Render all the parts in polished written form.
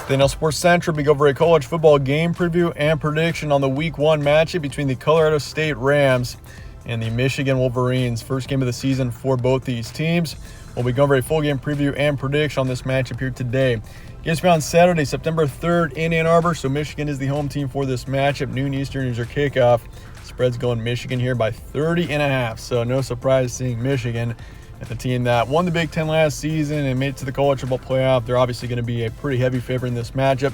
Then on Sports Central, we go over a college football game preview and prediction on the Week 1 matchup between the Colorado State Rams and the Michigan Wolverines. First game of the season for both these teams. We'll be going over a full game preview and prediction on this matchup here today. Game's on Saturday, September 3rd in Ann Arbor, so Michigan is the home team for this matchup. Noon Eastern is your kickoff. Spread's going Michigan here by 30.5, so no surprise seeing Michigan. At the team that won the Big Ten last season and made it to the college football playoff, they're obviously going to be a pretty heavy favorite in this matchup,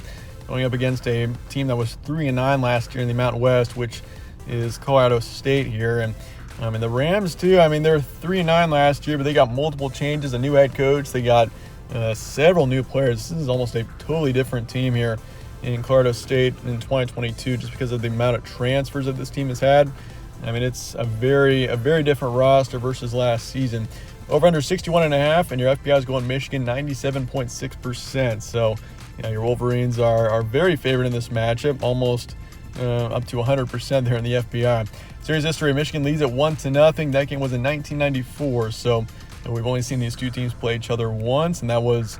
going up against a team that was 3-9 last year in the Mountain West, which is Colorado State here. And the Rams too. They're 3-9 last year, but they got multiple changes, a new head coach. They got several new players. This is almost a totally different team here in Colorado State in 2022, just because of the amount of transfers that this team has had. It's a very different roster versus last season. Over under 61.5, and your FPI is going Michigan 97.6%. So, your Wolverines are very favored in this matchup, almost up to 100% there in the FPI. Series history: Michigan leads at 1-0. That game was in 1994. So, we've only seen these two teams play each other once, and that was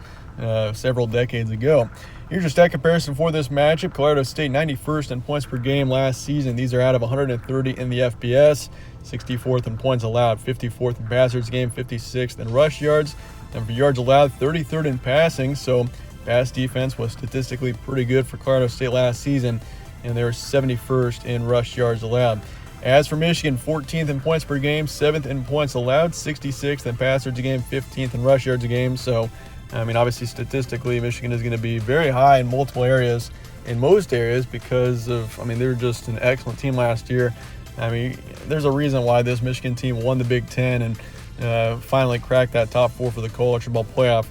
several decades ago. Here's your stat comparison for this matchup. Colorado State 91st in points per game last season. These are out of 130 in the FBS. 64th in points allowed, 54th in pass yards game, 56th in rush yards. And for yards allowed, 33rd in passing. So pass defense was statistically pretty good for Colorado State last season, and they were 71st in rush yards allowed. As for Michigan, 14th in points per game, 7th in points allowed, 66th in pass yards a game, 15th in rush yards a game. So obviously, statistically, Michigan is going to be very high in multiple areas, in most areas, because of, they were just an excellent team last year. There's a reason why this Michigan team won the Big Ten and finally cracked that top 4 for the college football playoff.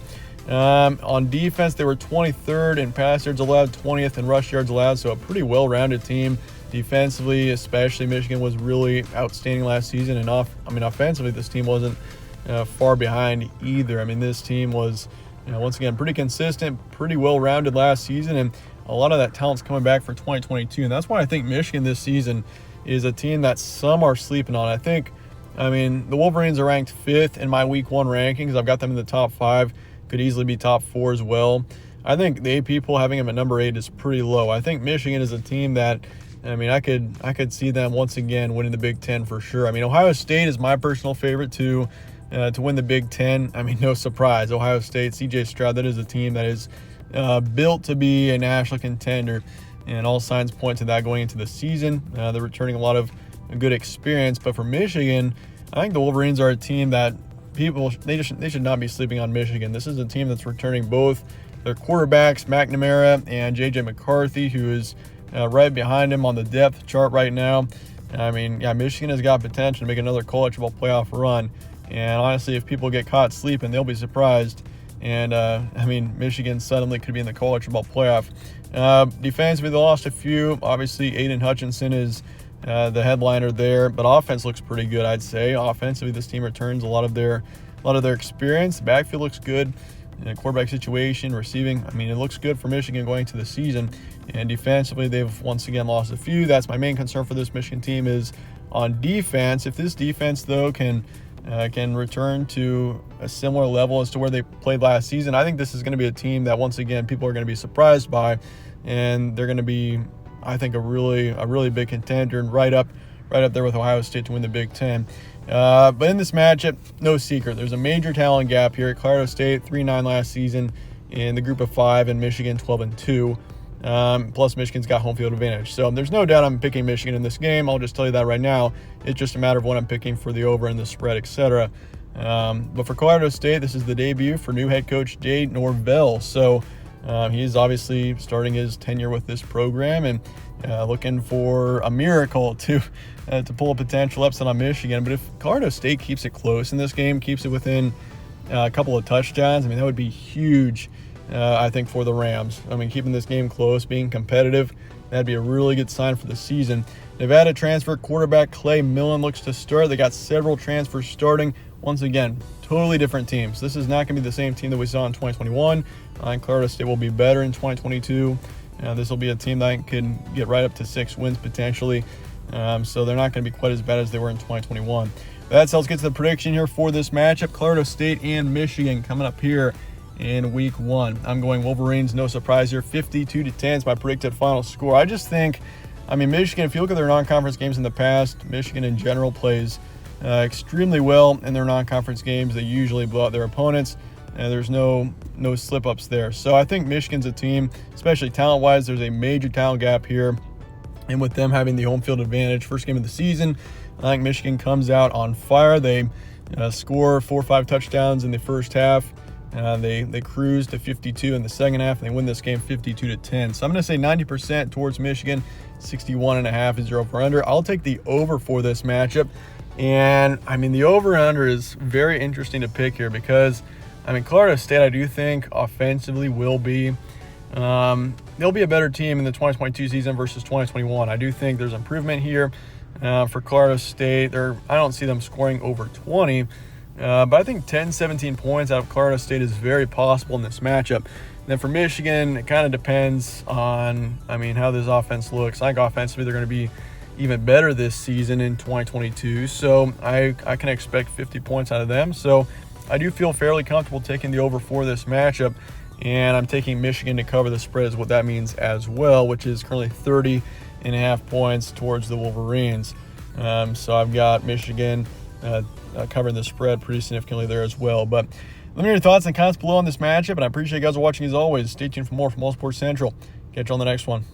On defense, they were 23rd in pass yards allowed, 20th in rush yards allowed, so a pretty well-rounded team. Defensively, especially, Michigan was really outstanding last season, and offensively, this team wasn't far behind either. This team was once again pretty consistent, pretty well-rounded last season, and a lot of that talent's coming back for 2022, and that's why I think Michigan this season is a team that some are sleeping on. The Wolverines are ranked 5th in my Week 1 rankings. I've got them in the top 5, could easily be top 4 as well. I think the AP poll having them at number 8 is pretty low. I think Michigan is a team that, I could see them once again winning the Big Ten for sure. Ohio State is my personal favorite to win the Big Ten. No surprise. Ohio State, C.J. Stroud, that is a team that is built to be a national contender, and all signs point to that going into the season. They're returning a lot of good experience. But for Michigan, I think the Wolverines are a team that they should not be sleeping on Michigan. This is a team that's returning both their quarterbacks, McNamara and J.J. McCarthy, who is right behind him on the depth chart right now. Michigan has got potential to make another college football playoff run. And honestly, if people get caught sleeping, they'll be surprised. And, Michigan suddenly could be in the college football playoff. Defensively, they lost a few. Obviously, Aiden Hutchinson is the headliner there. But offense looks pretty good, I'd say. Offensively, this team returns a lot of their experience. The backfield looks good. Quarterback situation, receiving, it looks good for Michigan going to the season. And defensively, they've once again lost a few. That's my main concern for this Michigan team is on defense. If this defense, though, can return to a similar level as to where they played last season, I think this is going to be a team that once again people are going to be surprised by, and they're going to be, I think, a really big contender and right up there with Ohio State to win the Big Ten. But in this matchup, no secret, there's a major talent gap here. Colorado State 3-9 last season in the group of 5, and Michigan 12-2. Plus Michigan's got home field advantage. So there's no doubt I'm picking Michigan in this game. I'll just tell you that right now. It's just a matter of what I'm picking for the over and the spread, etc. But for Colorado State, this is the debut for new head coach Jay Norvell. So he's obviously starting his tenure with this program and looking for a miracle to pull a potential upset on Michigan. But if Colorado State keeps it close in this game, keeps it within a couple of touchdowns, that would be huge. I think for the Rams. Keeping this game close, being competitive, that'd be a really good sign for the season. Nevada transfer quarterback Clay Millen looks to start. They got several transfers starting. Once again, totally different teams. This is not going to be the same team that we saw in 2021. And Colorado State will be better in 2022. This will be a team that can get right up to 6 wins potentially. So they're not going to be quite as bad as they were in 2021. That's how let's get to the prediction here for this matchup. Colorado State and Michigan coming up here in week 1. I'm going Wolverines, no surprise here. 52-10 is my predicted final score. I just think, Michigan, if you look at their non-conference games in the past, Michigan in general plays extremely well in their non-conference games. They usually blow out their opponents. There's no slip-ups there. So I think Michigan's a team, especially talent-wise, there's a major talent gap here. And with them having the home field advantage, first game of the season, I think Michigan comes out on fire. They score 4 or 5 touchdowns in the first half. They cruise to 52 in the second half, and they win this game 52-10. So I'm going to say 90% towards Michigan. 61.5 is your over-under. I'll take the over for this matchup. And, the over-under is very interesting to pick here because, Colorado State, I do think offensively will be they'll be a better team in the 2022 season versus 2021. I do think there's improvement here for Colorado State. I don't see them scoring over 20, but I think 10, 17 points out of Colorado State is very possible in this matchup. And then for Michigan, it kind of depends on, how this offense looks. I think offensively they're going to be even better this season in 2022, so I can expect 50 points out of them. So I do feel fairly comfortable taking the over for this matchup. And I'm taking Michigan to cover the spread is what that means as well, which is currently 30.5 points towards the Wolverines. So I've got Michigan covering the spread pretty significantly there as well. But let me know your thoughts and comments below on this matchup, and I appreciate you guys watching as always. Stay tuned for more from All Sports Central. Catch you on the next one.